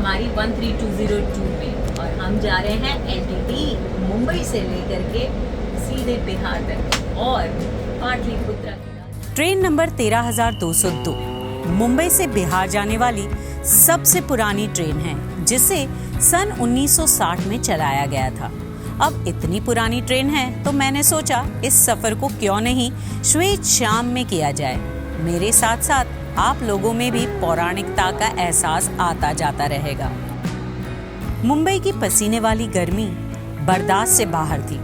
हमारी 13202 में और हम जा रहे हैं एलटीटी मुंबई से लेकर के सीधे बिहार तक और पाटलिपुत्र की ट्रेन नंबर 13,202 मुंबई से बिहार जाने वाली सबसे पुरानी ट्रेन है, जिसे सन 1960 में चलाया गया था। अब इतनी पुरानी ट्रेन है तो मैंने सोचा इस सफर को क्यों नहीं श्वेत शाम में किया जाए। मेरे साथ साथ आप लोगों में भी पौराणिकता का एहसास आता जाता रहेगा। मुंबई की पसीने वाली गर्मी बर्दाश्त से बाहर थी,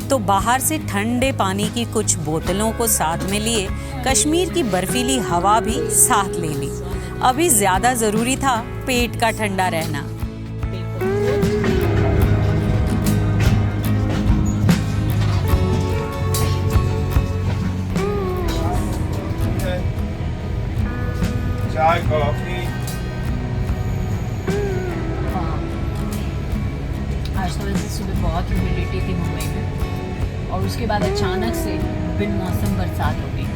तो बाहर से ठंडे पानी की कुछ बोतलों को साथ में लिए कश्मीर की बर्फीली हवा भी साथ ले ली। अभी ज्यादा जरूरी था पेट का ठंडा रहना। चाय कॉफी। आज तो वैसे सुबह बहुत ह्यूमिडिटी थी मुंबई में और उसके बाद अचानक से बिन मौसम बरसात हो गई।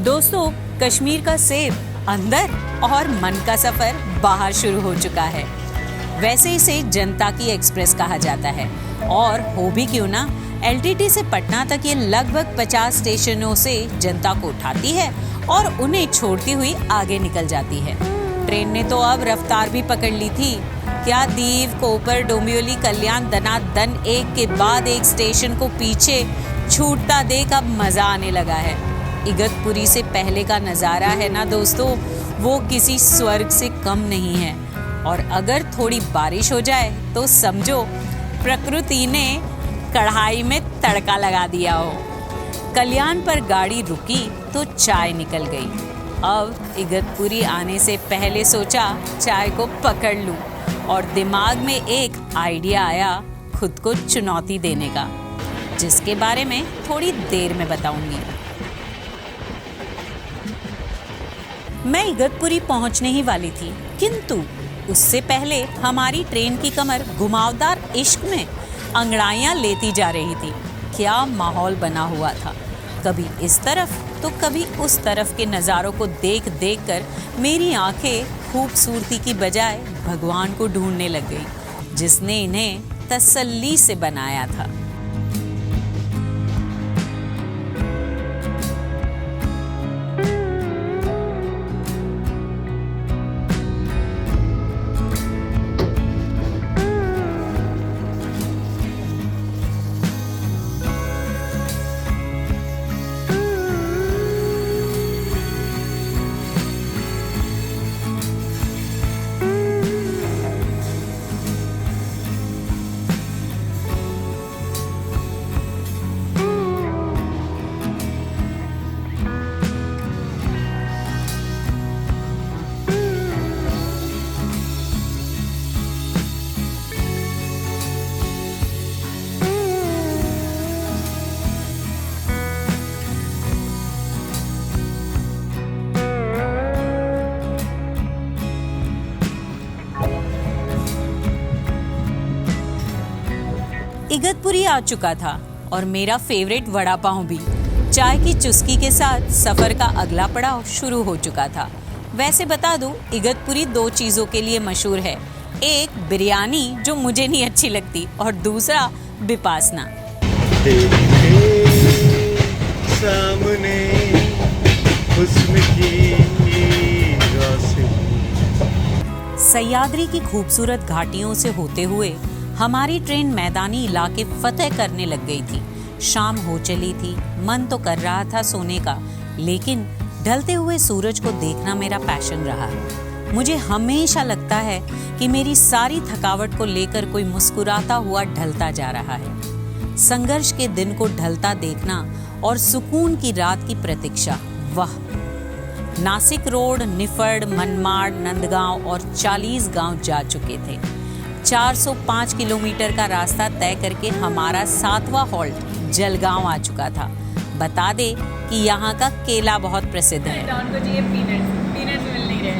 दोस्तों, कश्मीर का सेब अंदर और मन का सफर बाहर शुरू हो चुका है। वैसे इसे जनता की एक्सप्रेस कहा जाता है और हो भी क्यों ना, एलटीटी से पटना तक ये लगभग 50 स्टेशनों से जनता को उठाती है और उन्हें छोड़ती हुई आगे निकल जाती है। ट्रेन ने तो अब रफ्तार भी पकड़ ली थी। क्या दीव, कोपर, डोंबिवली, कल्याण दनादन एक के बाद एक स्टेशन को पीछे छूटता देख अब मजा आने लगा है। इगतपुरी से पहले का नज़ारा है ना दोस्तों, वो किसी स्वर्ग से कम नहीं है। और अगर थोड़ी बारिश हो जाए तो समझो प्रकृति ने कढ़ाई में तड़का लगा दिया हो। कल्याण पर गाड़ी रुकी तो चाय निकल गई। अब इगतपुरी आने से पहले सोचा चाय को पकड़ लूं और दिमाग में एक आइडिया आया खुद को चुनौती देने का, जिसके बारे में थोड़ी देर में बताऊंगी। मैं इगतपुरी पहुंचने ही वाली थी, किंतु उससे पहले हमारी ट्रेन की कमर घुमावदार इश्क में अंगड़ाइयां लेती जा रही थी। क्या माहौल बना हुआ था, कभी इस तरफ तो कभी उस तरफ के नज़ारों को देख देख कर मेरी आंखें खूबसूरती की बजाय भगवान को ढूंढने लग गई, जिसने इन्हें तसल्ली से बनाया था। इगतपुरी आ चुका था और मेरा फेवरेट वड़ा पाव भी। चाय की चुस्की के साथ सफर का अगला पड़ाव शुरू हो चुका था। वैसे बता दूं, इगतपुरी 2 चीजों के लिए मशहूर है। एक बिरयानी जो मुझे नहीं अच्छी लगती और दूसरा विपासना। सामने हुस्न की सह्याद्री की खूबसूरत घाटियों से होते हुए हमारी ट्रेन मैदानी इलाके फतेह करने लग गई थी। शाम हो चली थी, मन तो कर रहा था सोने का, लेकिन ढलते हुए सूरज को देखना मेरा पैशन रहा है। मुझे हमेशा लगता है कि मेरी सारी थकावट को लेकर कोई मुस्कुराता हुआ ढलता जा रहा है। संघर्ष के दिन को ढलता देखना और सुकून की रात की प्रतीक्षा, वाह। नासिक रोड, निफड, मनमाड़, नंदगांव और 40 गांव जा चुके थे। 405 किलोमीटर का रास्ता तय करके हमारा 7वां हॉल्ट जलगांव आ चुका था। बता दे कि यहाँ का केला बहुत प्रसिद्ध है। पीनट्स मिल नहीं रहे।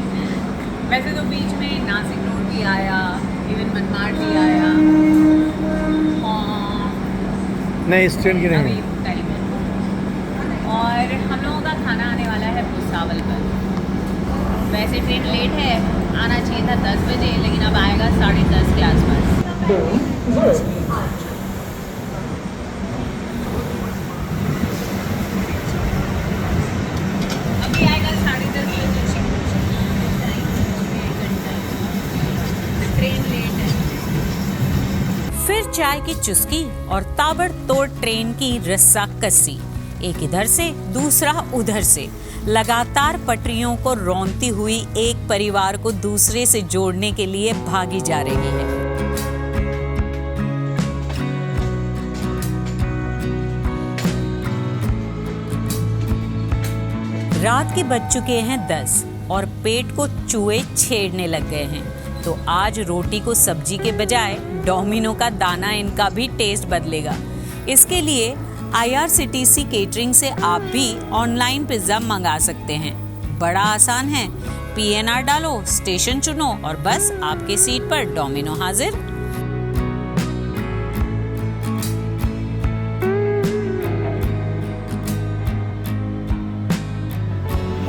वैसे तो बीच में नासिक रोड भी आया, इवन मनमाड भी आया। नहीं, इस ट्रेन की अभी नहीं। टाइम है। और हम लोगों का खाना आने वाला है भुसावल पर। वैसे ट्रेन लेट है, आना चाहिए था 10 बजे, लेकिन अब आएगा 10:30 के आसपास। अभी आएगा 10:30 बजे। ट्रेन लेट है। फिर चाय की चुस्की और ताबड़तोड़ ट्रेन की रस्साकसी, एक इधर से दूसरा उधर से, लगातार पटरियों को रौंदती हुई एक परिवार को दूसरे से जोड़ने के लिए भागी जा रही है। रात के बज चुके हैं 10 और पेट को चूहे छेड़ने लग गए हैं, तो आज रोटी को सब्जी के बजाय डोमिनो का दाना इनका भी टेस्ट बदलेगा। इसके लिए IRCTC केटरिंग से आप भी ऑनलाइन पिज्ज़ा मंगा सकते हैं। बड़ा आसान है, PNR डालो, स्टेशन चुनो और बस आपके सीट पर डोमिनो हाजिर।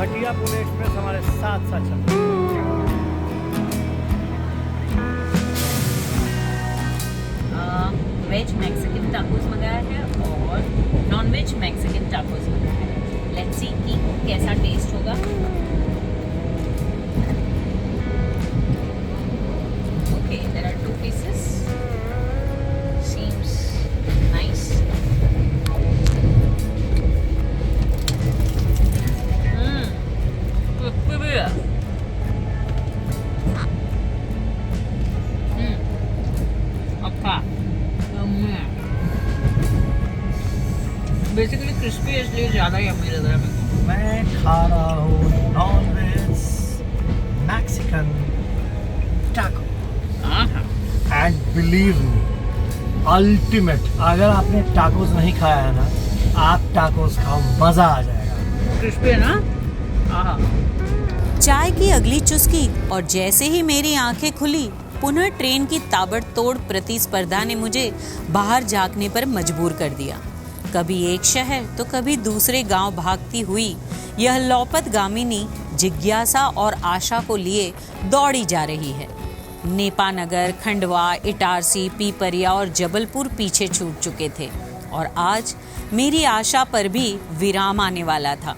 हटिया पुणे एक्सप्रेस हमारे साथ साथ चल रही है। वेज मैक्सिकन टाकोस मंगाया है और नॉन वेज मैक्सिकन टाकोस मंगाया है। लेट्स सी कि कैसा टेस्ट होगा। Okay, there are 2 pieces. Seems nice. Basically crispy इसलिए ज़्यादा यम्मी लग रहा है मेरे को। मैं खा रहा हूँ नॉन वेज मैक्सिकन टाको एंड बिलीव मी, अल्टीमेट। अगर आपने टाकोस नहीं खाया है ना, आप टाकोस खाओ, मज़ा आ जाएगा। क्रिस्पी है ना? आहा। चाय की अगली चुस्की और जैसे ही मेरी आंखें खुली, पुनः ट्रेन की ताबड़तोड़ प्रतिस्पर्धा ने मुझे बाहर झांकने पर मजबूर कर दिया। कभी एक शहर तो कभी दूसरे गांव भागती हुई यह लौपतगामिनी जिज्ञासा और आशा को लिए दौड़ी जा रही है। नेपानगर, खंडवा, इटारसी, पीपरिया और जबलपुर पीछे छूट चुके थे और आज मेरी आशा पर भी विराम आने वाला था।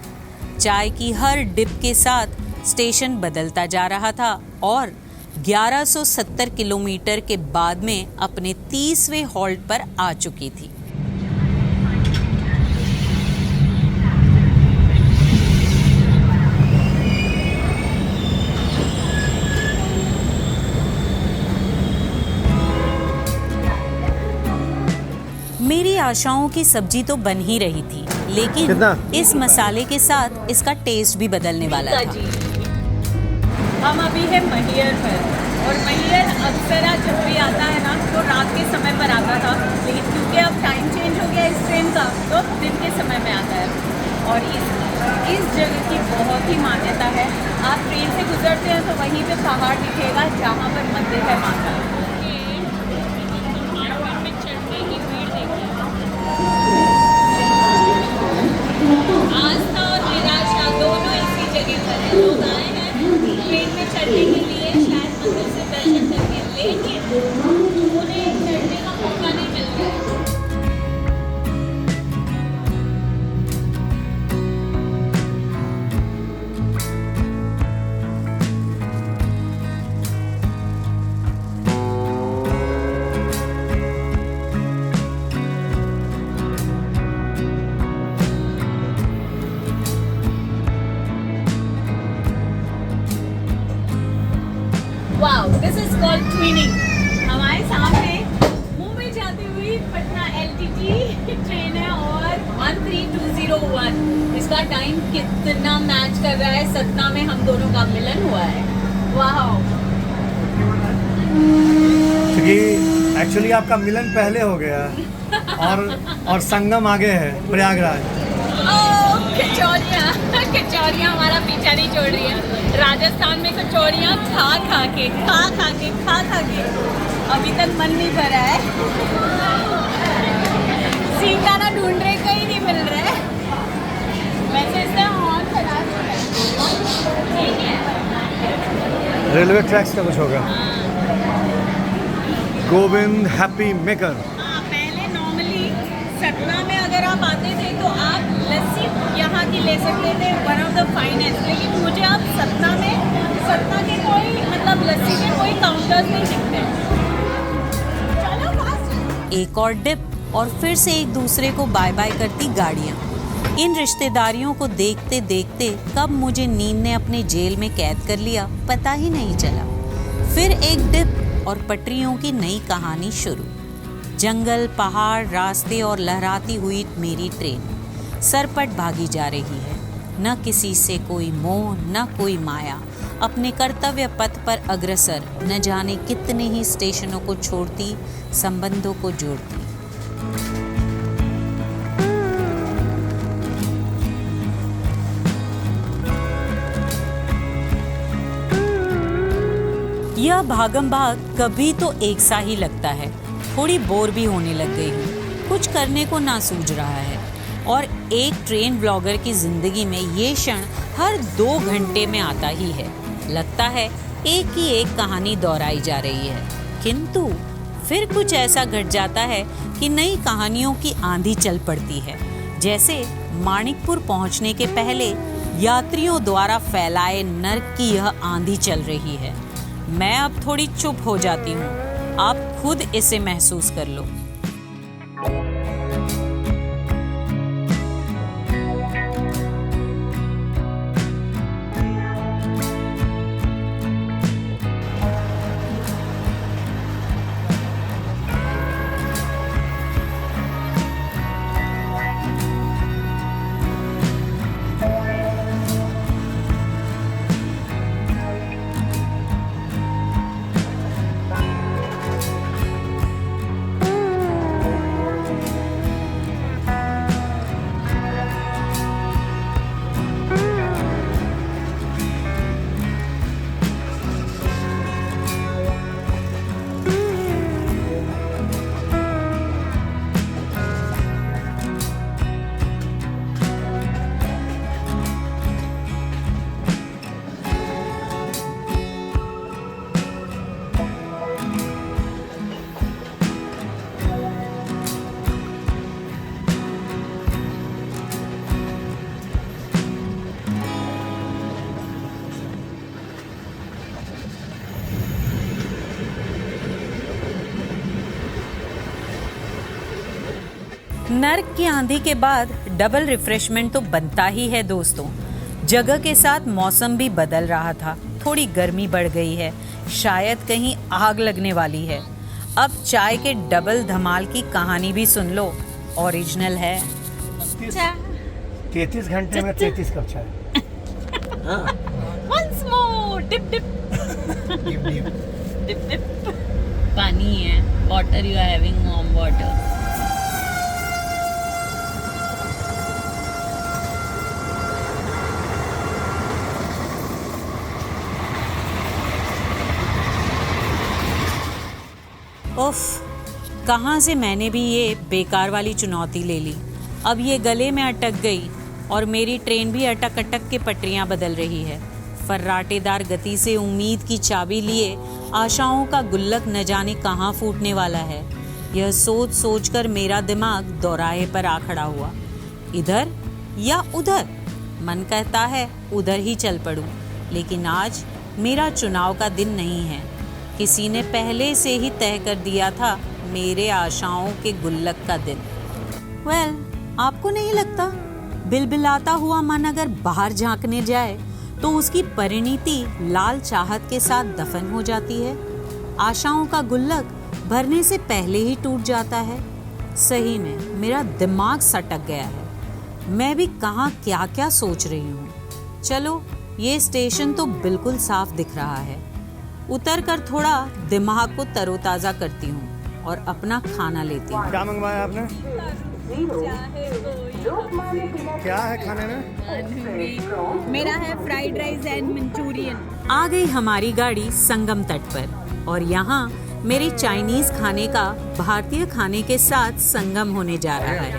चाय की हर डिप के साथ स्टेशन बदलता जा रहा था और 1170 किलोमीटर के बाद में अपने 30वें हॉल्ट पर आ चुकी थी। मेरी आशाओं की सब्जी तो बन ही रही थी, लेकिन इस मसाले के साथ इसका टेस्ट भी बदलने वाला था। हम अभी है मैहर पर, और मैहर अक्सर जब भी आता है ना तो रात के समय पर आता था, लेकिन क्योंकि अब टाइम चेंज हो गया इस ट्रेन का तो दिन के समय में आता है। और इस जगह की बहुत ही मान्यता है। आप ट्रेन से गुजरते हैं तो वहीं पे पहाड़ दिखेगा जहाँ पर मंदिर है माता। आस्था और निराशा दोनों इसी जगह पर है। लोग आए हैं ट्रेन में चढ़ने के लिए, शायद मंदिर से दर्शन करके, लेकिन उन्हें चढ़ने का मौका नहीं मिल रहा है। Wow, this is called twinning. हमारे सामने मुंबई जाती हुई पटना LTT ट्रेन है और 13201। इसका टाइम कितना मैच कर रहा है, सतना में हम दोनों का मिलन हुआ है। वाओ। क्योंकि एक्चुअली आपका मिलन पहले हो गया और संगम आगे है, प्रयागराज। ओह, खिचौलियाँ कचौड़ियाँ हमारा पीछा नहीं छोड़ रही है। राजस्थान में कचौड़ियाँ खा खा के अभी तक मन नहीं भरा है। सीताना ढूंढ रहे, कहीं नहीं मिल रहा है। वैसे इससे और चला ठीक है। रेलवे ट्रैक्स का कुछ होगा। Govind happy maker. पहले नॉर्मली सतना में अगर आप आते थे तो आप लस्सी यहाँ की ले सकते थे, वन ऑफ द फाइनेस्ट। लेकिन मुझे अब सतना के कोई मतलब लस्सी के कोई काउंटर्स नहीं दिखते। चलो फास्ट। एक और डिप और फिर से एक दूसरे को बाय बाय करती गाड़ियाँ। इन रिश्तेदारियों को देखते देखते कब मुझे नींद ने अपने जेल में कैद कर लिया पता ही नहीं चला। फिर एक डिप और पटरियों की नई कहानी शुरू। जंगल, पहाड़, रास्ते और लहराती हुई मेरी ट्रेन सरपट भागी जा रही है। न किसी से कोई मोह, न कोई माया। अपने कर्तव्य पथ पर अग्रसर न जाने कितने ही स्टेशनों को छोड़ती, संबंधों को जोड़ती। यह भागम भाग कभी तो एक सा ही लगता है। थोड़ी बोर भी होने लग गई हूँ, कुछ करने को ना सूझ रहा है। और एक ट्रेन ब्लॉगर की जिंदगी में ये क्षण हर 2 घंटे में आता ही है। लगता है एक ही एक कहानी दोहराई जा रही है, किंतु फिर कुछ ऐसा घट जाता है कि नई कहानियों की आंधी चल पड़ती है। जैसे माणिकपुर पहुँचने के पहले यात्रियों द्वारा फैलाए नर्क की यह आंधी चल रही है। मैं अब थोड़ी चुप हो जाती हूँ, आप खुद इसे महसूस कर लो। नर्क की आंधी के बाद डबल रिफ्रेशमेंट तो बनता ही है दोस्तों। जगह के साथ मौसम भी बदल रहा था, थोड़ी गर्मी बढ़ गई है, शायद कहीं आग लगने वाली है। अब चाय के डबल धमाल की कहानी भी सुन लो, ओरिजिनल है। 33 घंटे में 33 कप चाय। Once more, dip dip. Dip dip. पानी है, water you are having, warm water. उफ, कहाँ से मैंने भी ये बेकार वाली चुनौती ले ली। अब ये गले में अटक गई और मेरी ट्रेन भी अटक अटक के पटरियाँ बदल रही है। फर्राटेदार गति से उम्मीद की चाबी लिए आशाओं का गुल्लक न जाने कहाँ फूटने वाला है। यह सोच सोच कर मेरा दिमाग दोराहे पर आ खड़ा हुआ। इधर या उधर? मन कहता है उधर ही चल पड़ूं, लेकिन आज मेरा चुनाव का दिन नहीं है। किसी ने पहले से ही तय कर दिया था मेरे आशाओं के गुल्लक का दिन। वेल, आपको नहीं लगता बिलबिलाता हुआ मन अगर बाहर झांकने जाए तो उसकी परिणति लाल चाहत के साथ दफन हो जाती है? आशाओं का गुल्लक भरने से पहले ही टूट जाता है। सही में मेरा दिमाग सटक गया है। मैं भी कहाँ क्या क्या सोच रही हूँ। चलो, ये स्टेशन तो बिल्कुल साफ दिख रहा है। उतर कर थोड़ा दिमाग को तरोताज़ा करती हूँ और अपना खाना लेती हूँ। क्या मंगवाया आपने? चाहे कोई क्या है खाने में? मेरा है फ्राइड राइस एंड मंचूरियन। आ गई हमारी गाड़ी संगम तट पर और यहाँ मेरे चाइनीज खाने का भारतीय खाने के साथ संगम होने जा रहा है।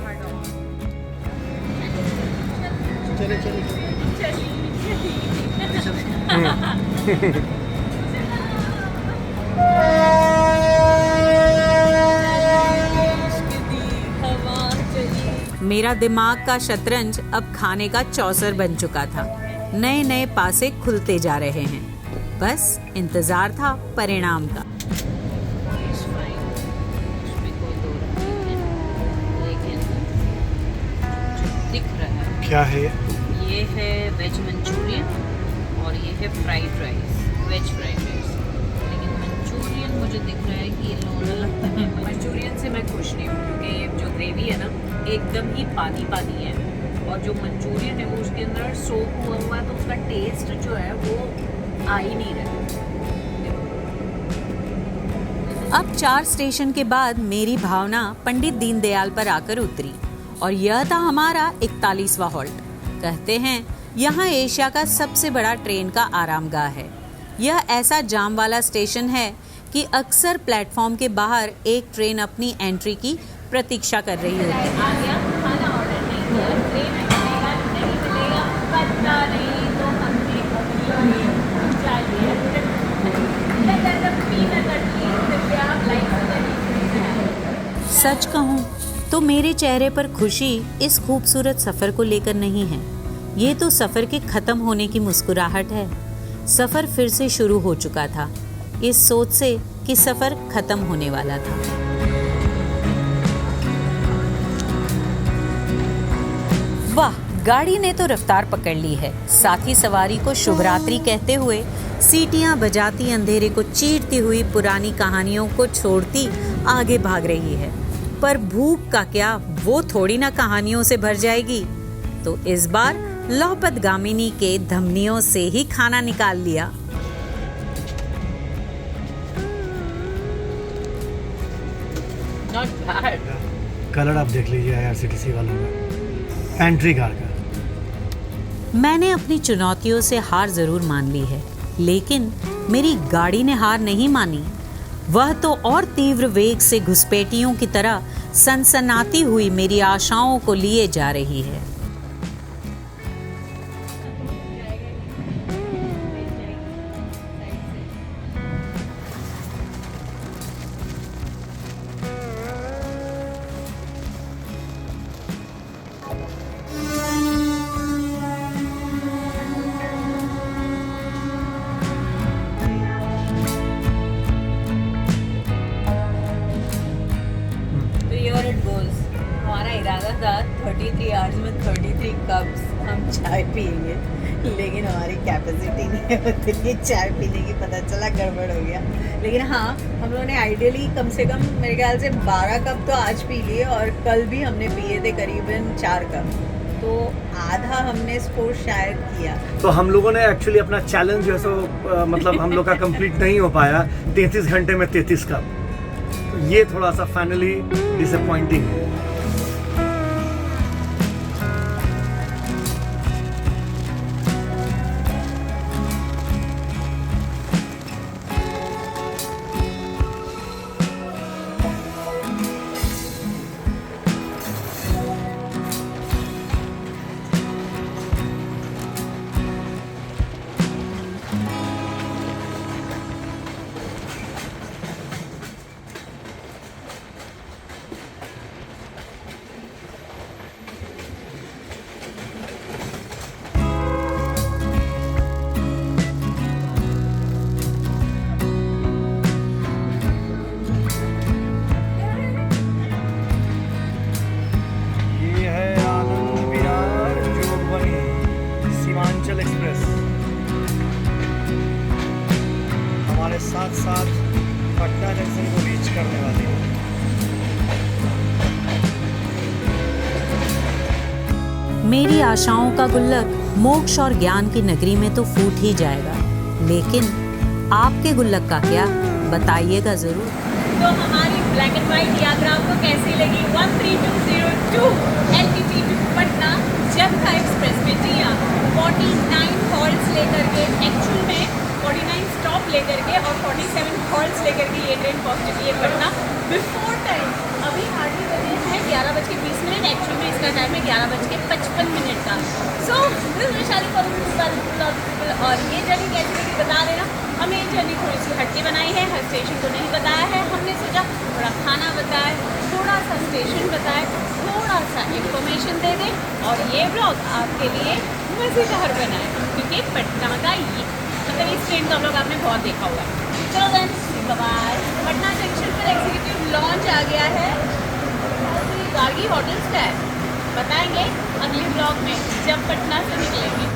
चले चले मेरा दिमाग का शतरंज अब खाने का चौसर बन चुका था। नए नए पासे खुलते जा रहे हैं। बस इंतजार था परिणाम का। दिख रहा है क्या है ये है वेज मंचूरियन और ये है fried rice, veg fried rice. लेकिन मंचूरियन मुझे दिख रहा है कि ये लोना लगता है। मंचूरियन से मैं खुश नहीं हूँ क्योंकि ये जो ग्रेवी है ना एकदम ही पानी पानी है और जो मंचूरियन है वो उसके अंदर सोक हुआ हुआ है तो उसका टेस्ट जो है वो आ ही नहीं रहा। अब 4 स्टेशन के बाद मेरी भावना पंडित दीनदयाल पर आकर उतरी और यह था हमारा 41वां हॉल्ट। कहते हैं यहाँ एशिया का सबसे बड़ा ट्रेन का आरामगाह है। यह ऐसा जाम वाला स्टेशन है कि अक्सर प्लेटफॉर्म के बाहर एक ट्रेन अपनी एंट्री की प्रतीक्षा कर रही होती है। आ गया, खाना ऑर्डर नहीं किया, ट्रेन में मिलेगा नहीं मिलेगा पता नहीं, तो हमने चाय लिया। सच कहूँ तो मेरे चेहरे पर खुशी इस खूबसूरत सफ़र को लेकर नहीं है। ये तो सफ़र के ख़त्म होने की मुस्कुराहट है। सफ़र फिर से शुरू हो चुका था इस सोच से कि सफ़र ख़त्म होने वाला था। वाह, गाड़ी ने तो रफ्तार पकड़ ली है। साथी सवारी को शुभरात्रि कहते हुए सीटियां बजाती अंधेरे को चीरती हुई पुरानी कहानियों को छोड़ती आगे भाग रही है। पर भूख का क्या, वो थोड़ी ना कहानियों से भर जाएगी। तो इस बार लौपतगामिनी के धमनियों से ही खाना निकाल लिया। Not bad. कलर आप देख लीजिए IRCTC वालों का एंट्री कार का। मैंने अपनी चुनौतियों से हार जरूर मान ली है, लेकिन मेरी गाड़ी ने हार नहीं मानी। वह तो और तीव्र वेग से घुसपैठियों की तरह सनसनाती हुई मेरी आशाओं को लिए जा रही है। हमारा इरादा था 33 आवर्स में 33 कप्स हम चाय पिएंगे, लेकिन हमारी कैपेसिटी नहीं है उतनी चाय पीने की। पता चला गड़बड़ हो गया। लेकिन हाँ, हम लोगों ने आइडियली कम से कम मेरे ख्याल से 12 कप तो आज पी लिए और कल भी हमने पिए थे करीबन 4 कप, तो आधा हमने स्कोर शायद किया। तो हम लोगों ने एक्चुअली अपना चैलेंज जो है सो मतलब हम लोग का कंप्लीट नहीं हो पाया 33 घंटे में 33 कप। तो ये थोड़ा सा फाइनली डिसअपॉइंटिंग है। साथ साथ पटना जंक्शन को रीच करने वाली है। मेरी आशाओं का गुल्लक मोक्ष और ज्ञान की नगरी में तो फूट ही जाएगा, लेकिन आपके गुल्लक का क्या, बताइएगा जरूर। तो हमारी ब्लैक एंड व्हाइट यात्रा आपको कैसी लगी? 13202 LTT पटना जनता एक्सप्रेस में, जी हाँ, 49 हॉल्ट्स लेकर के, एक्चुअल में 49 स्टॉप लेकर के और 47 हॉल्ट्स लेकर के ये ट्रेन पहुँचती है पटना बिफोर टाइम। अभी हार्डली बजे हैं 11:20, एक्चुअल में इसका टाइम है 11:55 का। सो दिस वैशाली और ये जर्नी कैसी लगी बता देना। हमने ये जर्नी थोड़ी सी हटके बनाई है, हर स्टेशन को नहीं बताया है, हमने सोचा थोड़ा खाना बताए, थोड़ा सा स्टेशन बताए, थोड़ा सा इंफॉर्मेशन दे दें और ये ब्लॉग आपके लिए मज़ेदार बनाए, क्योंकि पटना का ये मतलब इस ट्रेन का ब्लॉग आपने बहुत देखा होगा। चलो देन बाय। पटना जंक्शन पर एग्जीक्यूटिव लॉन्च आ गया है, गार्गी होटल्स का है, बताएंगे अगले ब्लॉग में जब पटना से निकलेंगे।